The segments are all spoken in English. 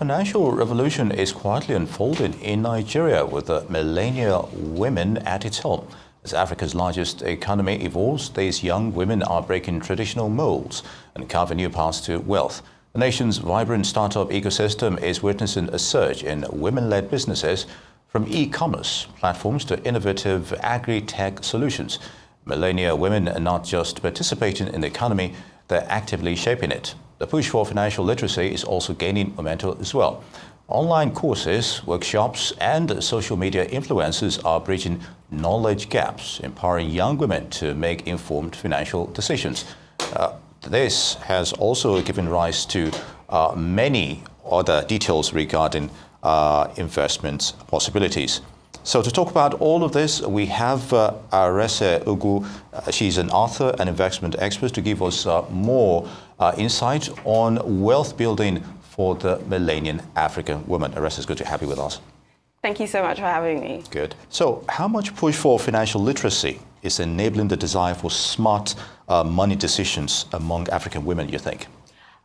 financial revolution is quietly unfolding in Nigeria with the millennial women at its helm. As Africa's largest economy evolves, these young women are breaking traditional molds and carving new paths to wealth. The nation's vibrant startup ecosystem is witnessing a surge in women-led businesses, from e-commerce platforms to innovative agri-tech solutions. Millennial women are not just participating in the economy, they're actively shaping it. The push for financial literacy is also gaining momentum as well. Online courses, workshops, and social media influencers are bridging knowledge gaps, empowering young women to make informed financial decisions. This has also given rise to many other details regarding investment possibilities. So to talk about all of this, we have Arese Ugwu. She's an author and investment expert to give us more insight on wealth building for the millennial African woman. Arese, it's good to have you with us. Thank you so much for having me. Good. So how much push for financial literacy is enabling the desire for smart money decisions among African women, you think?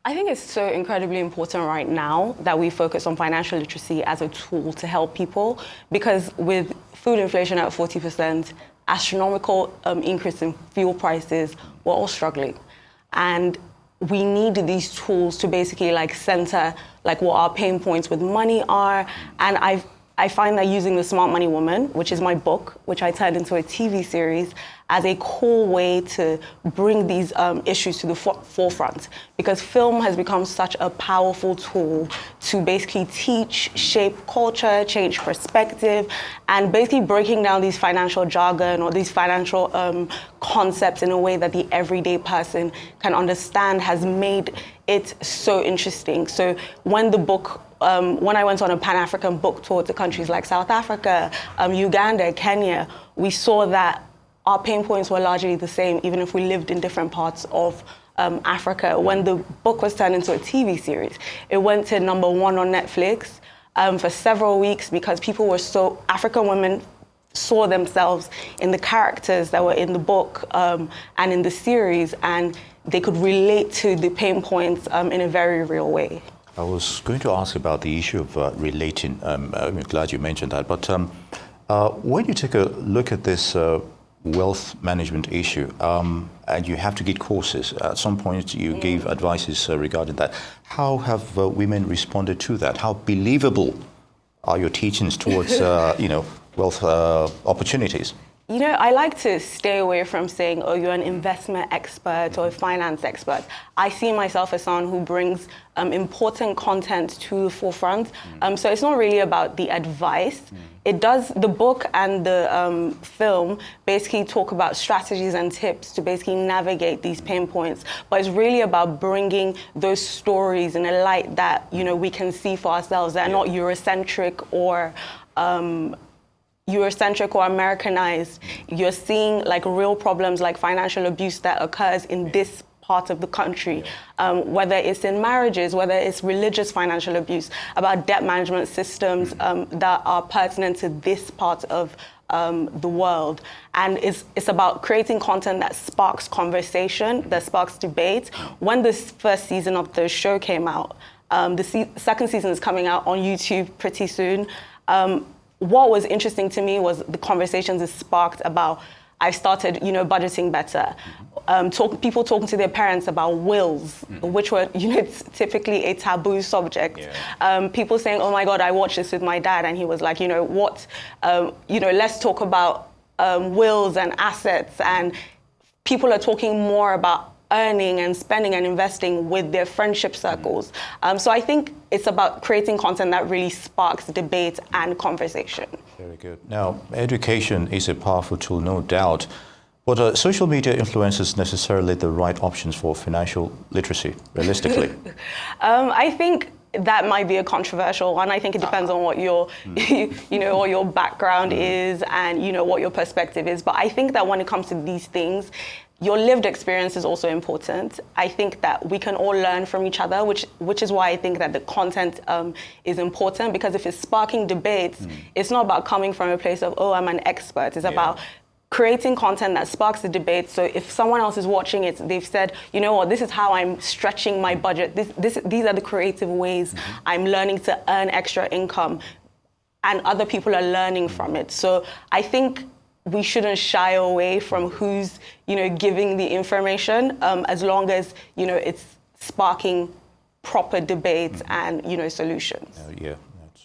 I think it's so incredibly important right now that we focus on financial literacy as a tool to help people, because with food inflation at 40%, astronomical increase in fuel prices, we're all struggling. And we need these tools to basically center what our pain points with money are. And I find that using The Smart Money Woman, which is my book, which I turned into a TV series, as a cool way to bring these issues to the forefront. Because film has become such a powerful tool to basically teach, shape culture, change perspective, and basically breaking down these financial jargon or these financial concepts in a way that the everyday person can understand has made it so interesting. So when the book when I went on a Pan-African book tour to countries like South Africa, Uganda, Kenya, we saw that our pain points were largely the same, even if we lived in different parts of Africa. When the book was turned into a TV series, it went to #1 on Netflix for several weeks because African women saw themselves in the characters that were in the book and in the series, and they could relate to the pain points in a very real way. I was going to ask about the issue of relating. I'm glad you mentioned that. But when you take a look at this wealth management issue, and you have to get courses, at some point you gave advices regarding that. How have women responded to that? How believable are your teachings towards wealth opportunities? I like to stay away from saying, oh, you're an investment expert or a finance expert. I see myself as someone who brings important content to the forefront. So it's not really about the advice. The book and the film basically talk about strategies and tips to basically navigate these pain points. But it's really about bringing those stories in a light that, we can see for ourselves, that are not Eurocentric or Americanized. You're seeing real problems like financial abuse that occurs in this part of the country, whether it's in marriages, whether it's religious financial abuse, about debt management systems that are pertinent to this part of the world. And it's about creating content that sparks conversation, that sparks debate. When this first season of the show came out, the second season is coming out on YouTube pretty soon. What was interesting to me was the conversations it sparked about. I started, budgeting better. People talking to their parents about wills, which were, it's typically a taboo subject. Yeah. People saying, "Oh my God, I watched this with my dad," and he was like, let's talk about wills and assets. And people are talking more about earning and spending and investing with their friendship circles. So I think it's about creating content that really sparks debate and conversation. Very good. Now, education is a powerful tool, no doubt, but are social media influencers necessarily the right options for financial literacy, realistically? I think that might be a controversial one. I think it depends on what your, what your background is and, what your perspective is. But I think that when it comes to these things, your lived experience is also important. I think that we can all learn from each other, which is why I think that the content is important, because if it's sparking debates, it's not about coming from a place of, oh, I'm an expert. It's about creating content that sparks the debate. So if someone else is watching it, they've said, you know what, this is how I'm stretching my budget. These are the creative ways I'm learning to earn extra income, and other people are learning from it. So I think we shouldn't shy away from who's, giving the information, as long as, it's sparking proper debates and, solutions. Yeah.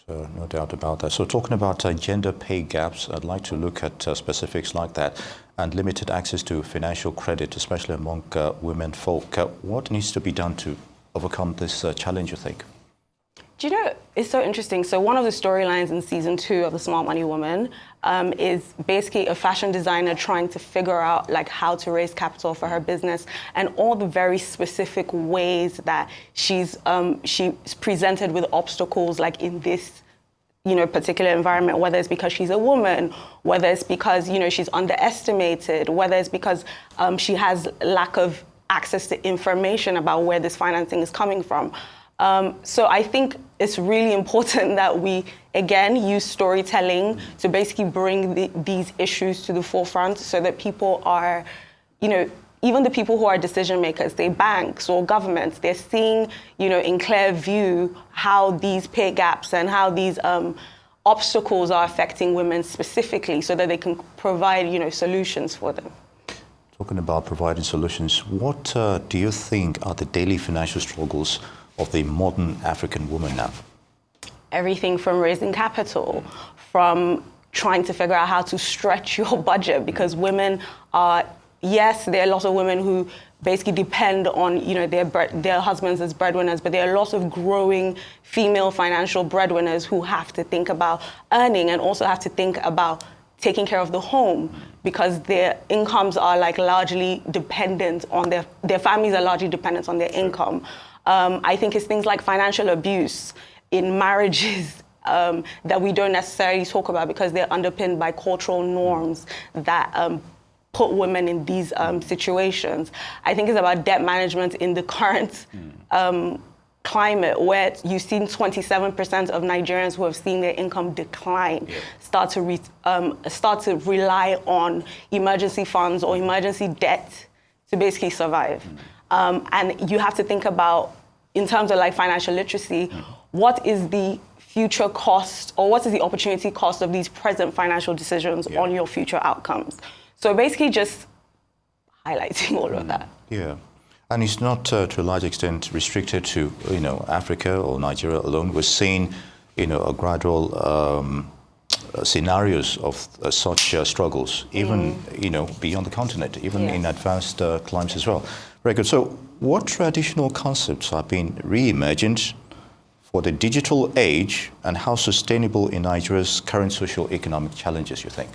No doubt about that. So talking about gender pay gaps, I'd like to look at specifics like that and limited access to financial credit, especially among women folk. What needs to be done to overcome this challenge, you think? Do you know, it's so interesting. So one of the storylines in season 2 of The Smart Money Woman is basically a fashion designer trying to figure out how to raise capital for her business, and all the very specific ways that she's presented with obstacles in this particular environment, whether it's because she's a woman, whether it's because she's underestimated, whether it's because she has lack of access to information about where this financing is coming from. So I think it's really important that we, again, use storytelling to basically bring these issues to the forefront, so that people are, even the people who are decision makers, say banks or governments, they're seeing, in clear view how these pay gaps and how these obstacles are affecting women specifically, so that they can provide, solutions for them. Talking about providing solutions, what do you think are the daily financial struggles of the modern African woman now? Everything from raising capital, from trying to figure out how to stretch your budget, because women are, yes, there are lots of women who basically depend on their husbands as breadwinners, but there are lots of growing female financial breadwinners who have to think about earning and also have to think about taking care of the home, because their incomes are largely dependent on their families are largely dependent on their income. I think it's things like financial abuse in marriages that we don't necessarily talk about, because they're underpinned by cultural norms that put women in these situations. I think it's about debt management in the current climate, where you've seen 27% of Nigerians who have seen their income decline start to rely on emergency funds or emergency debt to basically survive. And you have to think about, in terms of financial literacy, what is the future cost, or what is the opportunity cost of these present financial decisions on your future outcomes? So basically just highlighting all of that. Yeah. And it's not to a large extent restricted to, Africa or Nigeria alone. We're seeing, a gradual scenarios of such struggles, even, beyond the continent, even in advanced climes as well. Very good. So what traditional concepts are being reimagined for the digital age, and how sustainable in Nigeria's current socio-economic challenges, you think?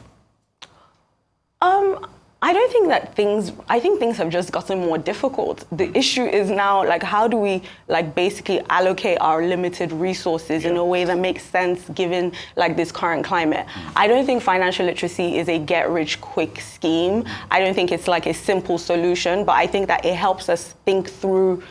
I think things have just gotten more difficult. The issue is now, how do we, basically allocate our limited resources in a way that makes sense given, this current climate? I don't think financial literacy is a get-rich-quick scheme. I don't think it's, a simple solution, but I think that it helps us think through,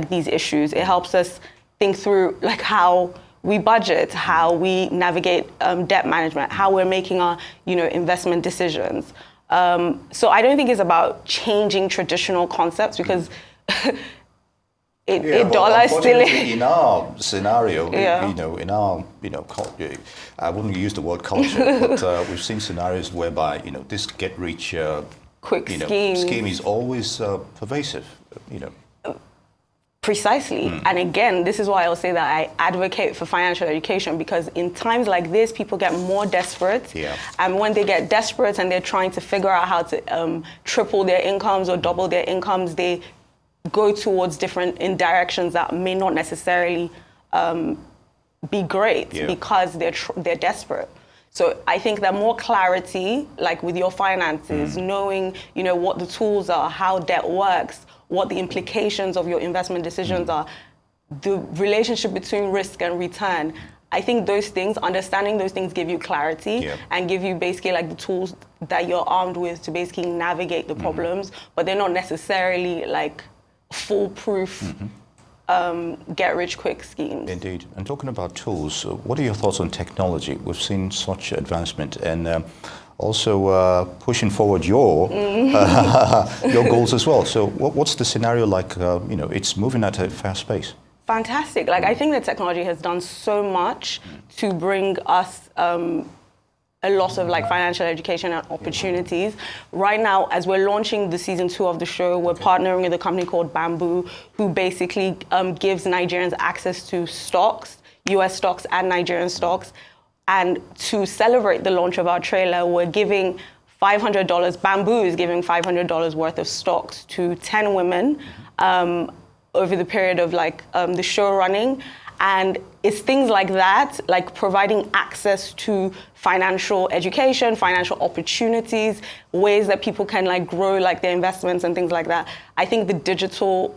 these issues. It helps us think through, how we budget, how we navigate debt management, how we're making our, investment decisions. So I don't think it's about changing traditional concepts, because dollar is still in our scenario. In our I wouldn't use the word culture, but we've seen scenarios whereby this get-rich quick scheme is always pervasive. Precisely. And again, this is why I'll say that I advocate for financial education, because in times like this, people get more desperate. And when they get desperate and they're trying to figure out how to triple their incomes or double their incomes, they go towards in directions that may not necessarily be great because they're desperate. So I think that more clarity, with your finances, knowing, what the tools are, how debt works, what the implications of your investment decisions are, the relationship between risk and return. I think those things, understanding those things, give you clarity and give you basically the tools that you're armed with to basically navigate the problems, but they're not necessarily foolproof get-rich-quick schemes. Indeed. And talking about tools, what are your thoughts on technology? We've seen such advancement, and also pushing forward your your goals as well. So what's the scenario like? It's moving at a fast pace. Fantastic. Like, I think that technology has done so much to bring us a lot of like financial education and opportunities. Right now, as we're launching the season 2 of the show, we're partnering with a company called Bamboo, who basically gives Nigerians access to stocks, US stocks and Nigerian stocks. And to celebrate the launch of our trailer, we're giving $500. Bamboo is giving $500 worth of stocks to 10 women over the period of like the show running. And it's things like that, like providing access to financial education, financial opportunities, ways that people can like grow like their investments and things like that. I think the digital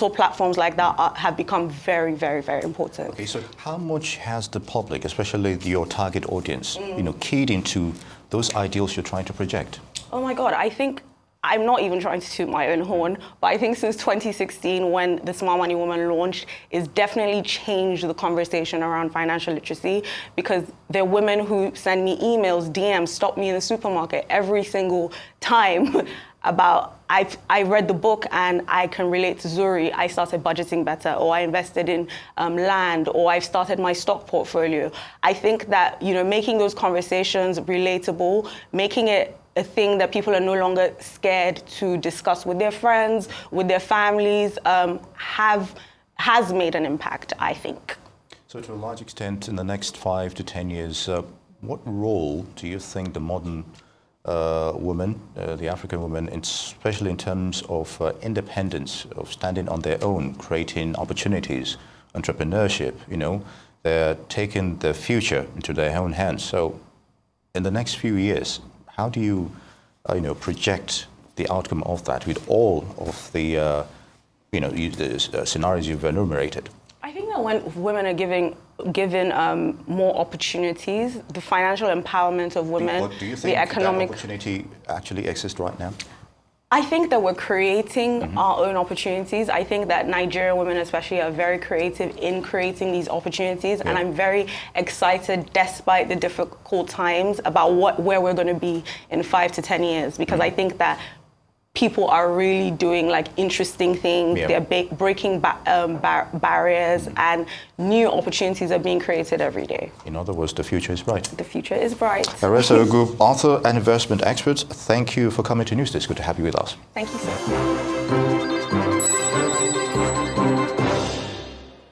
platforms like that have become very, very, very important. Okay, so how much has the public, especially your target audience, keyed into those ideals you're trying to project? Oh my God, I think I'm not even trying to toot my own horn, but I think since 2016, when the Smart Money Woman launched, it's definitely changed the conversation around financial literacy, because there are women who send me emails, DMs, stop me in the supermarket every single time about, I read the book and I can relate to Zuri, I started budgeting better, or I invested in land, or I've started my stock portfolio. I think that, making those conversations relatable, making it a thing that people are no longer scared to discuss with their friends, with their families, has made an impact, I think. So to a large extent, in the next 5 to 10 years, what role do you think the modern woman, the African woman, especially in terms of independence, of standing on their own, creating opportunities, entrepreneurship, they're taking the future into their own hands. So in the next few years, how do you, project the outcome of that with all of the, the scenarios you've enumerated? I think that when women are given more opportunities, the financial empowerment of women, do you think the economic that opportunity actually exists right now? I think that we're creating our own opportunities. I think that Nigerian women especially are very creative in creating these opportunities. Yeah. And I'm very excited, despite the difficult times, about where we're going to be in 5 to 10 years. Because I think that people are really doing like interesting things. Yeah. They're breaking barriers, and new opportunities are being created every day. In other words, the future is bright. The future is bright. Arese Ugwu, author and investment expert, thank you for coming to News. It's good to have you with us. Thank you, sir.